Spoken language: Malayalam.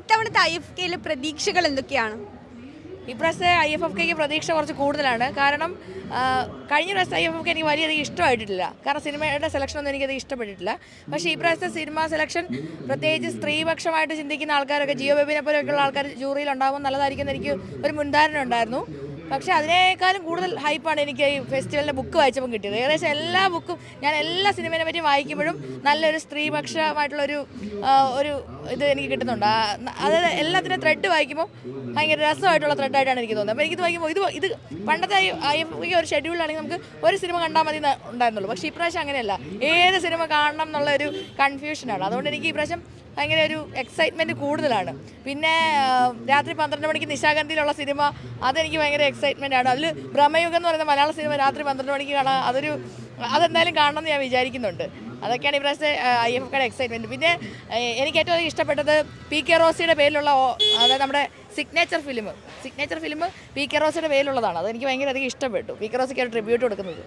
ഇത്തവണത്തെ IFFK പ്രതീക്ഷകൾ എന്തൊക്കെയാണ്? ഇപ്രാവശ്യത്തെ IFFK പ്രതീക്ഷ കുറച്ച് കൂടുതലാണ്. കാരണം കഴിഞ്ഞ പ്രാവശ്യത്തെ IFFK എനിക്ക് വലിയധികം ഇഷ്ടമായിട്ടില്ല. കാരണം സിനിമയുടെ സെലക്ഷനൊന്നും എനിക്കത് ഇഷ്ടപ്പെട്ടിട്ടില്ല. പക്ഷേ ഈ പ്രാവശ്യത്തെ സിനിമ സെലക്ഷൻ പ്രത്യേകിച്ച് സ്ത്രീപക്ഷമായിട്ട് ചിന്തിക്കുന്ന ആൾക്കാരൊക്കെ ജിയോ ബേബിനെ പോലെയൊക്കെയുള്ള ആൾക്കാർ ജൂറിയിൽ ഉണ്ടാകുമ്പോൾ നല്ലതായിരിക്കും എനിക്ക് ഒരു മുൻധാരണ ഉണ്ടായിരുന്നു. പക്ഷേ അതിനേക്കാളും കൂടുതൽ ഹൈപ്പാണ് എനിക്ക് ഈ ഫെസ്റ്റിവലിൻ്റെ ബുക്ക് വായിച്ചപ്പോൾ കിട്ടിയത്. ഏകദേശം എല്ലാ ബുക്കും ഞാൻ എല്ലാ സിനിമയെ പറ്റി വായിക്കുമ്പോഴും നല്ലൊരു സ്ത്രീപക്ഷമായിട്ടുള്ളൊരു ഒരു ഇത് എനിക്ക് കിട്ടുന്നുണ്ട്. അതായത് എല്ലാത്തിനും ത്രെഡ് വായിക്കുമ്പോൾ ഭയങ്കര രസമായിട്ടുള്ള ത്രെഡായിട്ടാണ് എനിക്ക് തോന്നുന്നത്. അപ്പോൾ എനിക്കിത് വായിക്കുമ്പോൾ ഇത് പണ്ടത്തെ IFFK ഒരു ഷെഡ്യൂളാണെങ്കിൽ നമുക്ക് ഒരു സിനിമ കണ്ടാൽ മതി ഉണ്ടായിരുന്നുള്ളൂ. പക്ഷേ ഇപ്രാവശ്യം അങ്ങനെയല്ല, ഏത് സിനിമ കാണണം എന്നുള്ളൊരു കൺഫ്യൂഷനാണ്. അതുകൊണ്ട് എനിക്ക് ഇപ്രാവശ്യം ഭയങ്കര ഒരു എക്സൈറ്റ്മെൻറ്റ് കൂടുതലാണ്. പിന്നെ രാത്രി 12 മണിക്ക് നിശാഗന്ധിയിലുള്ള സിനിമ അതെനിക്ക് ഭയങ്കര എക്സൈറ്റ്മെൻ്റ് ആണ്. അതിൽ ഭ്രമയുഗം എന്ന് പറയുന്ന മലയാള സിനിമ രാത്രി 12 മണിക്ക് കാണാൻ അതെന്തായാലും കാണണം എന്ന് ഞാൻ വിചാരിക്കുന്നുണ്ട്. അതൊക്കെയാണ് ഇപ്രാവശ്യത്തെ IFFK എക്സൈറ്റ്മെൻറ്റ്. പിന്നെ എനിക്ക് ഏറ്റവും അധികം ഇഷ്ടപ്പെട്ടത് PK റോസിയുടെ പേരിലുള്ള അതായത് നമ്മുടെ സിഗ്നേച്ചർ ഫിലിം PK റോസിയുടെ പേരിലുള്ളതാണ്. അതെനിക്ക് ഭയങ്കര അധികം ഇഷ്ടപ്പെട്ടു. PK റോസിക്ക് ഒരു ട്രിബ്യൂട്ട് കൊടുക്കുന്നത്.